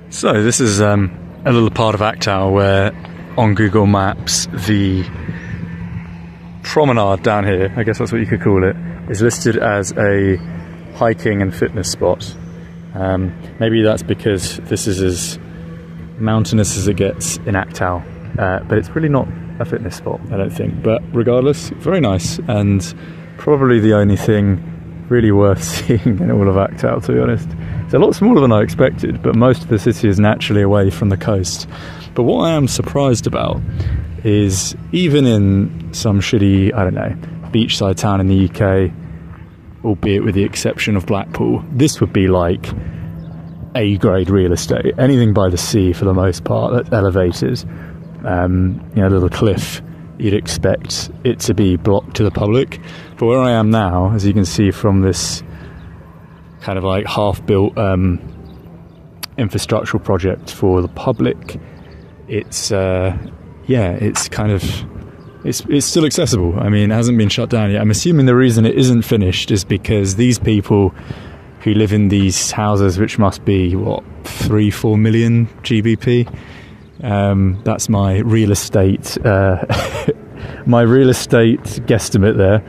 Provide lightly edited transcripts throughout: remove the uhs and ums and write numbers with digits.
So this is a little part of Aktau where on Google Maps the promenade down here, I guess that's what you could call it, is listed as a hiking and fitness spot. Maybe that's because this is as mountainous as it gets in Aktau, but it's really not a fitness spot, I don't think. But regardless, very nice, and probably the only thing really worth seeing in all of Aktau, to be honest. It's a lot smaller than I expected, but most of the city is naturally away from the coast. But what I am surprised about is even in some shitty, I don't know, beachside town in the UK, albeit with the exception of Blackpool, this would be like A-grade real estate. Anything by the sea for the most part, that's elevated, a little cliff. You'd expect it to be blocked to the public. But where I am now, as you can see from this kind of like half-built infrastructural project for the public, it's still accessible. I mean, it hasn't been shut down yet. I'm assuming the reason it isn't finished is because these people who live in these houses, which must be 3-4 million GBP. That's my real estate guesstimate there.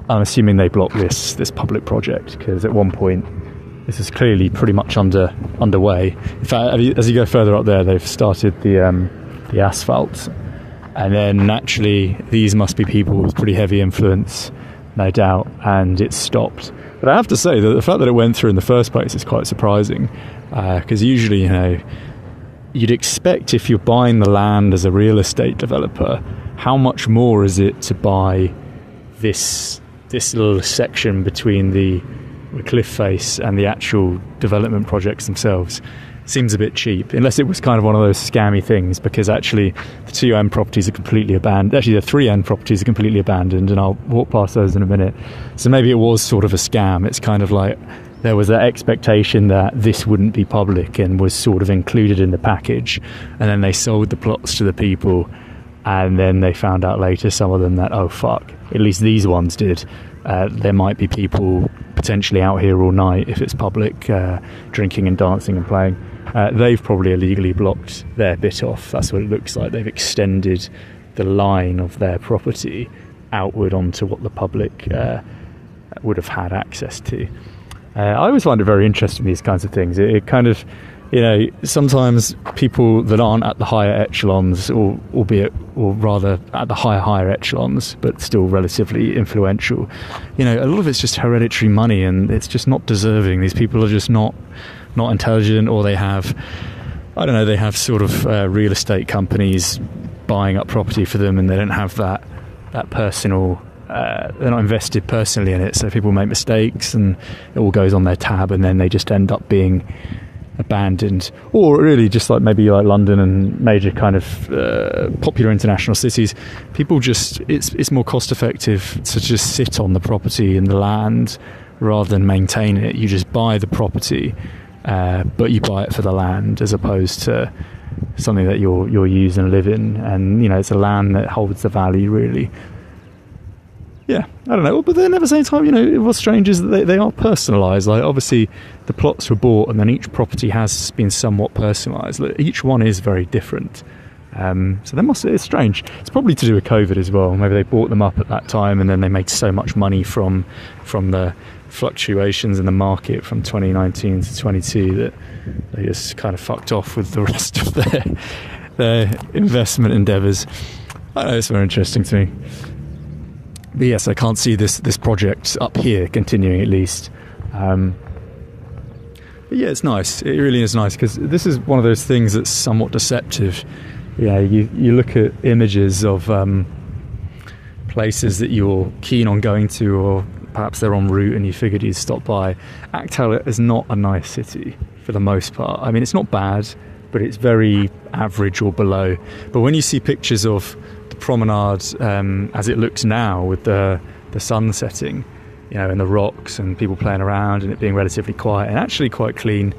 I'm assuming they blocked this public project because at one point this is clearly pretty much underway. In fact, as you go further up there, they've started the asphalt, and then naturally these must be people with pretty heavy influence, no doubt, and it's stopped. But I have to say that the fact that it went through in the first place is quite surprising, because usually, you'd expect if you're buying the land as a real estate developer, how much more is it to buy this little section between the cliff face and the actual development projects themselves? Seems a bit cheap, unless it was kind of one of those scammy things, because actually the 2 end properties are completely abandoned. Actually, the 3 end properties are completely abandoned, and I'll walk past those in a minute. So maybe it was sort of a scam. It's kind of like there was that expectation that this wouldn't be public and was sort of included in the package, and then they sold the plots to the people, and then they found out later, some of them, that, oh fuck, at least these ones did. There might be people potentially out here all night if it's public, drinking and dancing and playing. They've probably illegally blocked their bit off. That's what it looks like. They've extended the line of their property outward onto what the public would have had access to. I always find it very interesting, these kinds of things. It kind of, sometimes people that aren't at the higher echelons, or rather at the higher echelons, but still relatively influential, a lot of it's just hereditary money, and it's just not deserving. These people are just not intelligent, or they have sort of real estate companies buying up property for them, and they don't have that personal, they're not invested personally in it, so people make mistakes and it all goes on their tab, and then they just end up being abandoned. Or really just like maybe like London and major kind of popular international cities, people just, it's more cost effective to just sit on the property and the land rather than maintain it. You just buy the property, but you buy it for the land as opposed to something that you'll use and live in, and it's a land that holds the value, really. Yeah, I don't know, but then at the same time, what's strange is that they are personalised. Like, obviously, the plots were bought, and then each property has been somewhat personalised. Like, each one is very different. So it's strange. It's probably to do with COVID as well. Maybe they bought them up at that time, and then they made so much money from the fluctuations in the market from 2019 to 22 that they just kind of fucked off with the rest of their investment endeavours. I don't know, it's very interesting to me. But yes, I can't see this project up here continuing, at least. But yeah, it's nice. It really is nice, because this is one of those things that's somewhat deceptive. You look at images of places that you're keen on going to, or perhaps they're en route and you figured you'd stop by. Aktau is not a nice city for the most part. I mean, it's not bad, but it's very average or below. But when you see pictures of the promenade as it looks now, with the sun setting, and the rocks and people playing around and it being relatively quiet and actually quite clean,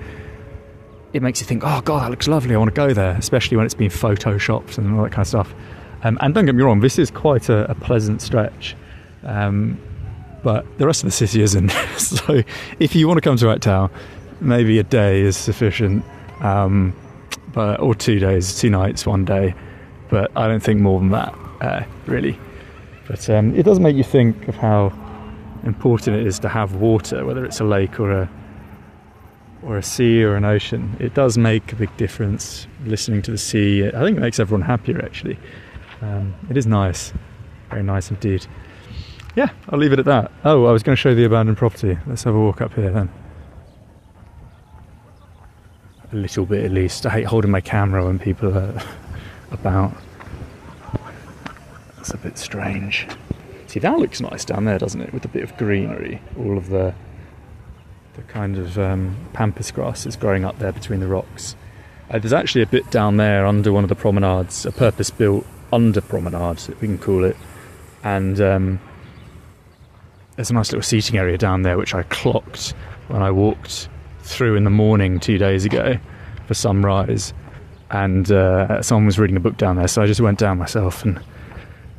it makes you think, oh god, that looks lovely, I want to go there, especially when it's been photoshopped and all that kind of stuff. And don't get me wrong, this is quite a pleasant stretch, but the rest of the city isn't. So if you want to come to Aktau, maybe a day is sufficient, or 2 days, 2 nights, 1 day, but I don't think more than that, really. But it does make you think of how important it is to have water, whether it's a lake or a sea or an ocean. It does make a big difference. Listening to the sea, I think it makes everyone happier, actually. It is nice, very nice indeed. Yeah, I'll leave it at that. Oh, I was going to show you the abandoned property. Let's have a walk up here then. A little bit, at least. I hate holding my camera when people are about. That's a bit strange. See, that looks nice down there, doesn't it? With a bit of greenery. All of the kind of pampas grasses growing up there between the rocks. There's actually a bit down there under one of the promenades, a purpose-built under promenade, we can call it. And there's a nice little seating area down there, which I clocked when I walked through in the morning 2 days ago for sunrise. And someone was reading a book down there, so I just went down myself and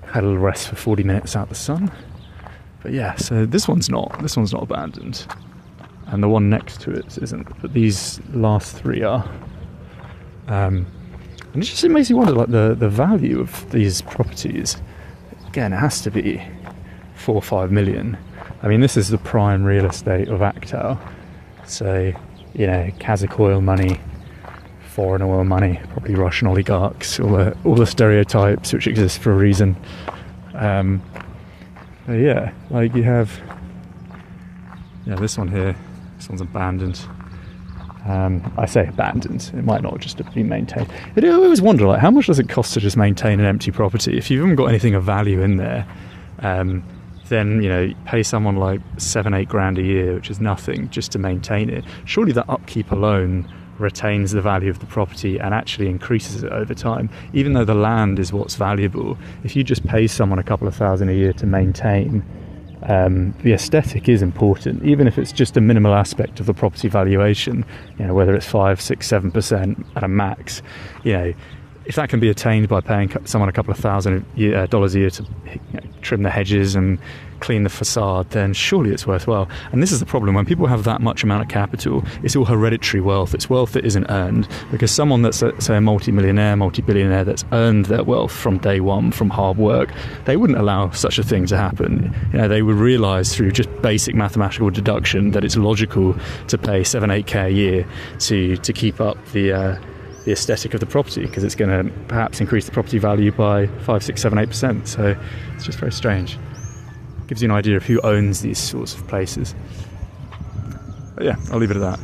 had a little rest for 40 minutes out the sun. But yeah, so this one's not abandoned, and the one next to it isn't, but these last 3 are. And it makes you wonder, like, the value of these properties. Again, it has to be 4 or 5 million. I mean, this is the prime real estate of Aktau, so, you know, Kazakh oil money, foreign oil money, probably Russian oligarchs, all the stereotypes which exist for a reason. But yeah, like you have, this one here. This one's abandoned. I say abandoned. It might not just have been maintained. I always wonder, like, how much does it cost to just maintain an empty property? If you haven't got anything of value in there, then, you know, pay someone like 7-8 grand a year, which is nothing, just to maintain it. Surely that upkeep alone retains the value of the property and actually increases it over time. Even though the land is what's valuable, if you just pay someone a couple of thousand a year to maintain, the aesthetic is important, even if it's just a minimal aspect of the property valuation. You know, whether it's 5, 6, 7% at a max. You know, if that can be attained by paying someone a couple of $1,000 a year to, you know, trim the hedges and clean the facade, then surely it's worthwhile. And this is the problem: when people have that much amount of capital, it's all hereditary wealth. It's wealth that isn't earned, because someone that's, say, a multi-millionaire, multi-billionaire that's earned their wealth from day one from hard work, they wouldn't allow such a thing to happen. You know, they would realise through just basic mathematical deduction that it's logical to pay 7-8k a year to keep up the aesthetic of the property, because it's going to perhaps increase the property value by 5, 6, 7, 8%. So it's just very strange. Gives you an idea of who owns these sorts of places. But yeah, I'll leave it at that.